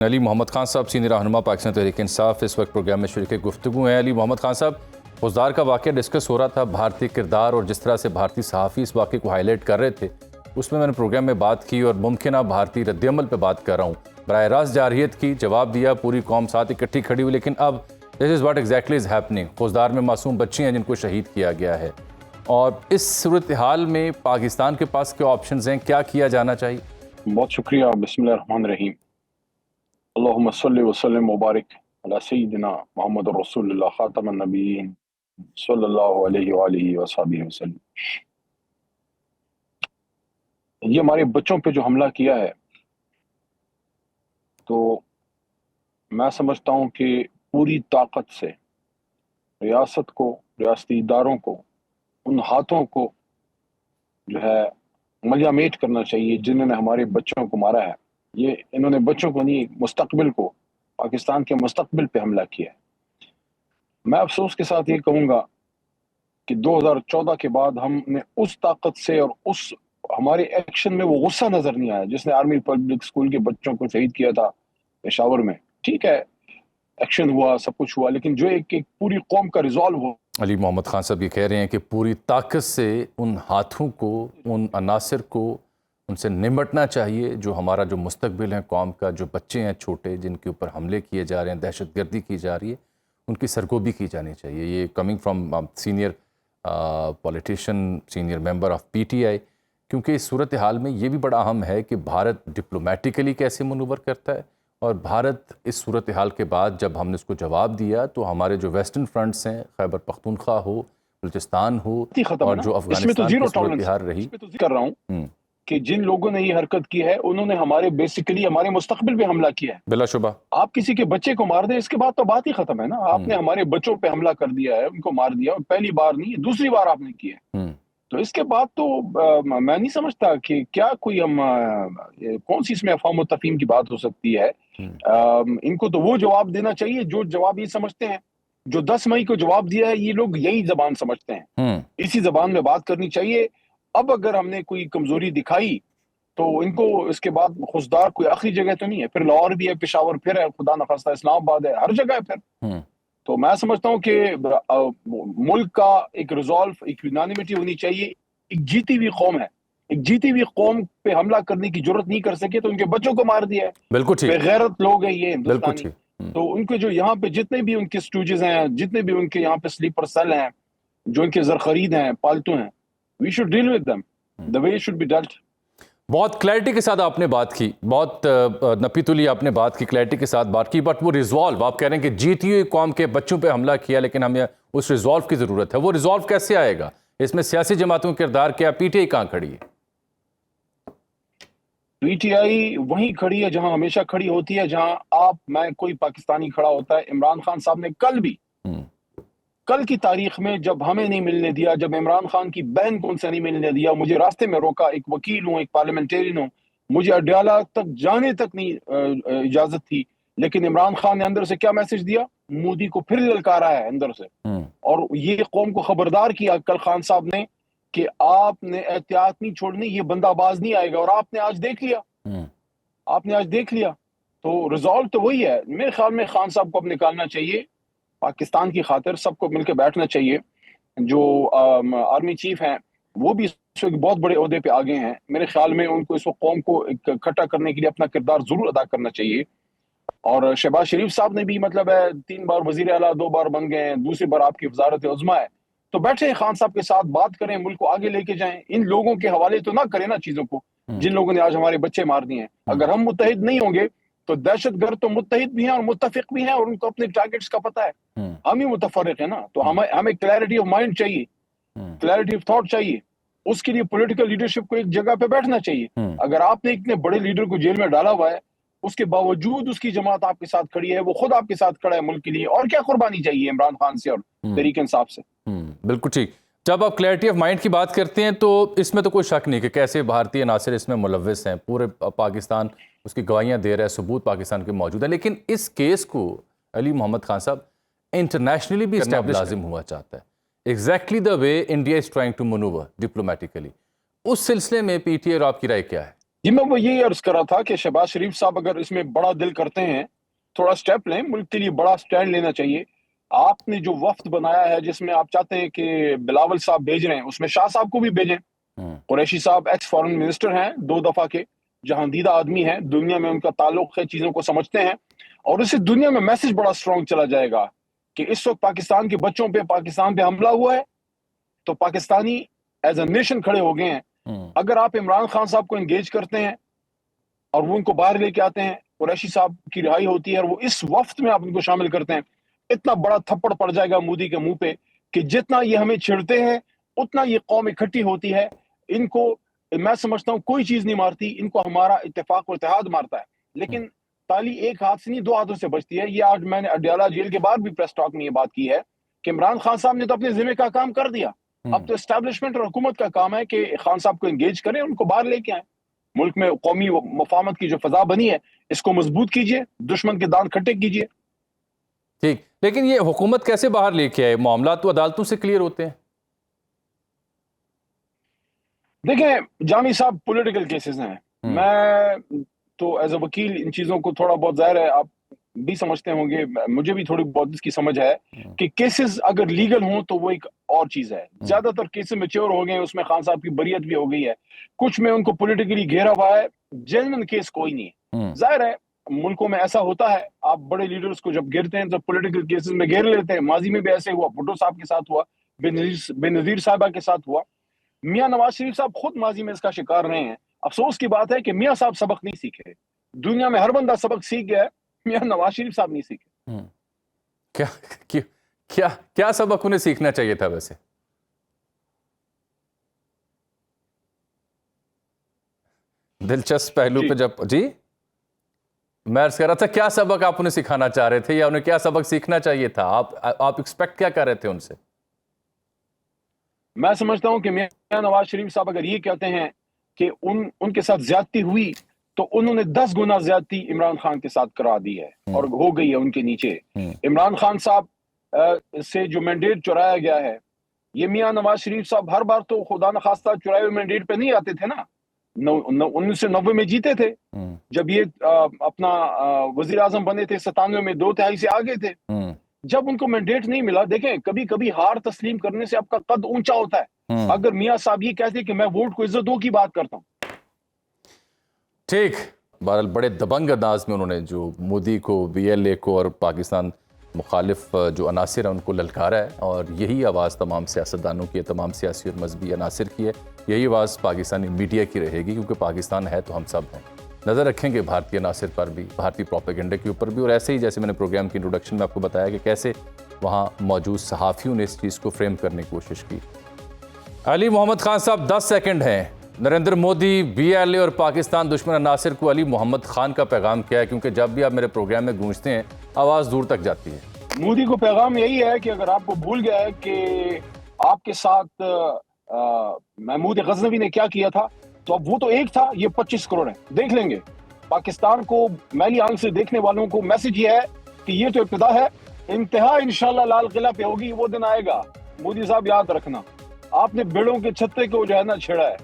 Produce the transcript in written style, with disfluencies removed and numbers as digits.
علی محمد خان صاحب سینئر رہنما پاکستان تحریک انصاف اس وقت پروگرام میں شریک گفتگو ہیں۔ علی محمد خان صاحب، خضدار کا واقعہ ڈسکس ہو رہا تھا، بھارتی کردار اور جس طرح سے بھارتی صحافی اس واقعے کو ہائی لائٹ کر رہے تھے، اس میں نے پروگرام میں بات کی اور ممکنہ بھارتی رد عمل پہ بات کر رہا ہوں۔ براہ راست جارحیت کی جواب دیا، پوری قوم ساتھ اکٹھی کھڑی ہوئی، لیکن اب this is what exactly is happening. Khuzdar میں معصوم بچی ہیں جن کو شہید کیا گیا ہے، اور اس صورتحال میں پاکستان کے پاس کیا آپشنز ہیں، کیا کیا جانا چاہیے؟ بہت شکریہ۔ بسم اللہ الرحمن الرحیم۔ اللہم صلی وسلم مبارک علی سیدنا محمد رسول اللہ خاتم النبیین صلی اللہ علیہ وآلہ وصحبہ وسلم۔ یہ ہمارے بچوں پہ جو حملہ کیا ہے، تو میں سمجھتا ہوں کہ پوری طاقت سے ریاست کو، ریاستی اداروں کو، ان ہاتھوں کو جو ہے ملیامیٹ کرنا چاہیے جنہوں نے ہمارے بچوں کو مارا ہے۔ یہ انہوں نے بچوں کو نہیں، مستقبل کو، پاکستان کے مستقبل پہ حملہ کیا ہے۔ میں افسوس کے ساتھ یہ کہوں گا کہ 2014 کے بعد ہم نے اس طاقت سے اور اس ہمارے ایکشن میں وہ غصہ نظر نہیں آیا جس نے آرمی پبلک اسکول کے بچوں کو شہید کیا تھا پشاور میں۔ ٹھیک ہے، ایکشن ہوا، سب کچھ ہوا، لیکن جو ایک پوری قوم کا ریزالو ہو۔ علی محمد خان صاحب یہ کہہ رہے ہیں کہ پوری طاقت سے ان ہاتھوں کو، ان عناصر کو ان سے نمٹنا چاہیے جو ہمارا جو مستقبل ہے قوم کا، جو بچے ہیں چھوٹے جن کے اوپر حملے کیے جا رہے ہیں، دہشت گردی کی جا رہی ہے، ان کی سرگوبی کی جانی چاہیے۔ یہ coming from senior politician, senior member of P T I, کیونکہ اس صورتحال میں یہ بھی بڑا اہم ہے کہ بھارت ڈپلومیٹیکلی کیسے منور کرتا ہے، اور بھارت اس صورتحال کے بعد جب ہم نے اس کو جواب دیا تو ہمارے جو ویسٹرن فرنٹس ہیں، خیبر پختونخوا ہو، بلوچستان ہو، اور جو افغانستان کی صورتحال رہی، کر رہا ہوں کہ جن لوگوں نے یہ حرکت کی ہے انہوں نے ہمارے بیسیکلی ہمارے مستقبل پہ حملہ کیا ہے۔ بلا شبہ آپ کسی کے بچے کو مار دیں، اس کے بعد تو بات ہی ختم ہے نا۔ آپ نے ہمارے بچوں پہ حملہ کر دیا ہے، ان کو مار دیا، اور پہلی بار نہیں، دوسری بار آپ نے کیا ہے۔ تو اس کے بعد تو میں نہیں سمجھتا کہ کیا کوئی ہم کون سی اس میں افہام و تفہیم کی بات ہو سکتی ہے۔ ان کو تو وہ جواب دینا چاہیے جو جواب یہ سمجھتے ہیں، جو 10 مئی کو جواب دیا ہے، یہ لوگ یہی زبان سمجھتے ہیں، اسی زبان میں بات کرنی چاہیے۔ اب اگر ہم نے کوئی کمزوری دکھائی تو ان کو اس کے بعد خضدار کوئی آخری جگہ تو نہیں ہے، پھر لاہور بھی ہے، پشاور پھر ہے، خدا نخواستہ اسلام آباد ہے، ہر جگہ ہے پھر۔ تو میں سمجھتا ہوں کہ ملک کا ایک ریزالو، ایک یونانیمٹی ہونی چاہیے۔ ایک جیتی ہوئی قوم ہے، ایک جیتی ہوئی قوم پہ حملہ کرنے کی جرت نہیں کر سکے تو ان کے بچوں کو مار دیا ہے۔ بالکل ٹھیک، بغیرت لوگ ہیں یہ بالکل ہندوستانی۔ ٹھیک۔ تو ان کے جو یہاں پہ جتنے بھی ان کے سٹوجز ہیں، جتنے بھی ان کے یہاں پہ سلیپر سیل ہیں، جو ان کے زرخرید ہیں، پالتو ہیں، we should deal with them the way it should be dealt۔ بہت کلیئرٹی کے ساتھ آپ نے بات کی، بہت نپی تلی آپ نے بات کی، کلیئرٹی کے ساتھ بات کی، بٹ وہ ریزالو آپ کہہ رہے ہیں کہ جیتی ہوئی قوم کے بچوں پہ حملہ کیا، لیکن ہمیں اس ریزالو کی ضرورت ہے۔ وہ ریزالو کیسے آئے گا؟ اس میں سیاسی جماعتوں کا کردار کیا؟ پی ٹی آئی کہاں کھڑی ہے؟ پی ٹی آئی وہیں کھڑی ہے جہاں ہمیشہ کھڑی ہوتی ہے، جہاں آپ، میں، کوئی پاکستانی کھڑا ہوتا ہے۔ عمران خان صاحب نے کل کی تاریخ میں جب ہمیں نہیں ملنے دیا، جب عمران خان کی بہن کو ان سے نہیں ملنے دیا، مجھے راستے میں روکا، ایک وکیل ہوں، ایک پارلیمنٹیرین ہوں، مجھے اڈیالہ تک جانے تک نہیں اجازت تھی، لیکن عمران خان نے اندر سے کیا میسج دیا؟ مودی کو پھر للکارا ہے اندر سے، اور یہ قوم کو خبردار کیا کل خان صاحب نے کہ آپ نے احتیاط نہیں چھوڑنی، یہ بندہ باز نہیں آئے گا، اور آپ نے آج دیکھ لیا، آپ نے آج دیکھ لیا۔ تو ریزالو تو وہی ہے۔ میرے خیال میں خان صاحب کو اب نکالنا چاہیے، پاکستان کی خاطر سب کو مل کے بیٹھنا چاہیے۔ جو آرمی چیف ہیں وہ بھی اس وقت بہت بڑے عہدے پہ آگے ہیں، میرے خیال میں ان کو اس وقت قوم کو اکٹھا کرنے کے لیے اپنا کردار ضرور ادا کرنا چاہیے۔ اور شہباز شریف صاحب نے بھی مطلب ہے 3 بار وزیر اعلیٰ، 2 بار بن گئے ہیں، دوسری بار آپ کی وزارت عظمیٰ ہے، تو بیٹھیں خان صاحب کے ساتھ، بات کریں، ملک کو آگے لے کے جائیں۔ ان لوگوں کے حوالے تو نہ کریں نا چیزوں کو جن لوگوں نے آج ہمارے بچے مار دیے ہیں۔ اگر ہم متحد نہیں ہوں گے تو دہشت گرد تو متحد بھی ہیں اور متفق بھی ہیں، اور ان کو اپنے ٹارگٹس کا پتہ ہے۔ ہم ہی متفرق ہیں نا، تو ہمیں کلیئرٹی آف مائنڈ چاہیے، کلیئرٹی آف تھاٹ چاہیے۔ اس کے لیے پولیٹیکل لیڈرشپ کو ایک جگہ پہ بیٹھنا چاہیے۔ اگر آپ نے اتنے بڑے لیڈر کو جیل میں ڈالا ہوا ہے، اس کے باوجود اس کی جماعت آپ کے ساتھ کھڑی ہے، وہ خود آپ کے ساتھ کھڑا ہے ملک کے لیے، اور کیا قربانی چاہیے عمران خان سے اور تحریک انصاف سے؟ بالکل ٹھیک۔ جب آپ کلیئرٹی آف مائنڈ کی بات کرتے ہیں تو اس میں تو کوئی شک نہیں کہ کیسے بھارتی عناصر اس میں ملوث ہیں، پورے پاکستان اس کی گواہیاں دے رہا ہے، ثبوت پاکستان کے موجود ہیں، لیکن اس کیس کو علی محمد خان صاحب انٹرنیشنلی بھی اسٹیبلش لازم ہوا چاہتا ہے، exactly the way India is trying to manoeuvre diplomatically. اس سلسلے میں پی ٹی آئی اور آپ کی رائے کیا ہے؟ جی میں وہ یہی عرض کر رہا تھا کہ شہباز شریف صاحب اگر اس میں بڑا دل کرتے ہیں، تھوڑا سٹیپ لیں، ملک کے لیے بڑا سٹینڈ لینا چاہیے. آپ نے جو وفد بنایا ہے جس میں آپ چاہتے ہیں کہ بلاول صاحب بھیج رہے ہیں، اس میں شاہ صاحب کو بھی بھیجیں. قریشی صاحب ایکس فارن منسٹر ہیں 2 دفعہ کے، جہاندیدہ آدمی ہیں، دنیا میں ان کا تعلق ہے، چیزوں کو سمجھتے ہیں، اور اس سے دنیا میں میسج بڑا سٹرونگ چلا جائے گا کہ اس وقت پاکستان کے بچوں پہ، پاکستان پہ حملہ ہوا ہے تو پاکستانی ایز اے نیشن کھڑے ہو گئے ہیں. اگر آپ عمران خان صاحب کو انگیج کرتے ہیں اور وہ ان کو باہر لے کے آتے ہیں، قریشی صاحب کی رہائی ہوتی ہے اور وہ اس وفد میں آپ ان کو شامل کرتے ہیں، اتنا بڑا تھپڑ پڑ جائے گا مودی کے منہ پہ کہ جتنا یہ ہمیں چھڑتے ہیں اتنا یہ قوم اکٹھی ہوتی ہے. ان کو میں سمجھتا ہوں کوئی چیز نہیں مارتی، ان کو ہمارا اتفاق و اتحاد مارتا ہے. لیکن تالی ایک ہاتھ سے نہیں 2 ہاتھوں سے بچتی ہے. یہ آج میں نے اڈیالہ جیل کے بعد بھی پریس ٹاک میں یہ بات کی ہے کہ عمران خان صاحب نے تو اپنے ذمہ کا کام کر دیا، اب تو اسٹیبلشمنٹ اور حکومت کا کام ہے کہ خان صاحب کو انگیج کریں، ان کو باہر لے کے آئیں. ملک میں قومی مفاہمت کی جو فضا بنی ہے اس کو مضبوط کیجئے، دشمن کے دان کھٹے کیجئے. ٹھیک، لیکن یہ حکومت کیسے باہر لے کے آئے؟ معاملات تو عدالتوں سے کلیئر ہوتے ہیں. دیکھیں جامی صاحب، پولیٹیکل کیسز ہیں، میں تو ایز اے وکیل ان چیزوں کو تھوڑا بہت، ظاہر ہے آپ بھی سمجھتے ہوں گے، مجھے بھی تھوڑی بہت اس کی سمجھ ہے کہ کیسز اگر لیگل ہوں تو وہ ایک اور چیز ہے. زیادہ تر کیسز میچور ہو گئے ہیں، اس میں خان صاحب کی بریت بھی ہو گئی ہے، کچھ میں ان کو پولیٹیکلی گھیرا ہوا ہے، جینوئن کیس کوئی نہیں ہے. ظاہر ہے ملکوں میں ایسا ہوتا ہے، آپ بڑے لیڈرز کو جب گھیرتے ہیں تو پولیٹیکل کیسز میں گھیر لیتے ہیں. ماضی میں بھی ایسے ہوا، بھٹو صاحب کے ساتھ ہوا، بے نظیر صاحبہ کے ساتھ ہوا. میاں نواز شریف صاحب خود ماضی میں اس کا شکار رہے ہیں. افسوس کی بات ہے کہ میاں صاحب سبق نہیں سیکھے. دنیا میں ہر بندہ سبق سیکھ گیا ہے، میاں نواز شریف صاحب نہیں سیکھے. کیا سبق انہیں سیکھنا چاہیے تھا ویسے؟ دلچسپ پہلو پہ جب جی میں عرض کر رہا تھا کیا سبق آپ انہیں سکھانا چاہ رہے تھے یا انہیں کیا سبق سیکھنا چاہیے تھا؟ آپ ایکسپیکٹ کیا کر رہے تھے ان سے؟ میں سمجھتا ہوں کہ میاں نواز شریف صاحب اگر یہ کہتے ہیں کہ ان کے ساتھ زیادتی ہوئی تو انہوں نے 10 گنا زیادتی عمران خان کے ساتھ کرا دی ہے اور ہو گئی ہے ان کے نیچے. عمران خان صاحب سے جو مینڈیٹ چرایا گیا ہے، یہ میاں نواز شریف صاحب ہر بار تو خدا نخواستہ چرائے ہوئے مینڈیٹ پہ نہیں آتے تھے نا. 1990 میں جیتے تھے، جب یہ اپنا وزیر اعظم بنے تھے 97 میں 2/3 سے آگے تھے. جب ان کو مینڈیٹ نہیں ملا، دیکھیں کبھی کبھی ہار تسلیم کرنے سے آپ کا قد اونچا ہوتا ہے. اگر میاں صاحب یہ کہتے کہ میں ووٹ کو عزت دو کی بات کرتا ہوں. ٹھیک، بہرحال بڑے دبنگ انداز میں انہوں نے جو مودی کو، بی ایل اے کو اور پاکستان مخالف جو عناصر ہیں ان کو للکارا ہے، اور یہی آواز تمام سیاستدانوں کی ہے، تمام سیاسی اور مذہبی عناصر کی ہے. یہی آواز پاکستانی میڈیا کی رہے گی، کیونکہ پاکستان ہے تو ہم سب ہیں. نظر رکھیں گے بھارتی عناصر پر بھی، بھارتی پروپیگنڈے کے اوپر بھی، اور ایسے ہی جیسے میں نے پروگرام کی انٹروڈکشن میں آپ کو بتایا کہ کیسے وہاں موجود صحافیوں نے اس چیز کو فریم کرنے کی کوشش کی. علی محمد خان صاحب 10 سیکنڈ ہیں. Narendra Modi, B L A اور پاکستان دشمن عناصر کو علی محمد خان کا پیغام کیا ہے؟ کیونکہ جب بھی آپ میرے پروگرام میں گونجتے ہیں آواز دور تک جاتی ہے. مودی کو پیغام یہی ہے کہ اگر آپ کو بھول گیا ہے کہ آپ کے ساتھ محمود غزنوی نے کیا کیا تھا، تو اب وہ تو ایک تھا، یہ 25 کروڑ ہے. دیکھ لیں گے. پاکستان کو میلی آنکھ سے دیکھنے والوں کو میسج یہ ہے کہ یہ تو ابتدا ہے، انتہا انشاءاللہ لال قلعہ پہ ہوگی. وہ دن آئے گا. مودی صاحب یاد رکھنا، آپ نے بیڑوں کے چھتے کو جو ہے نا چھیڑا ہے.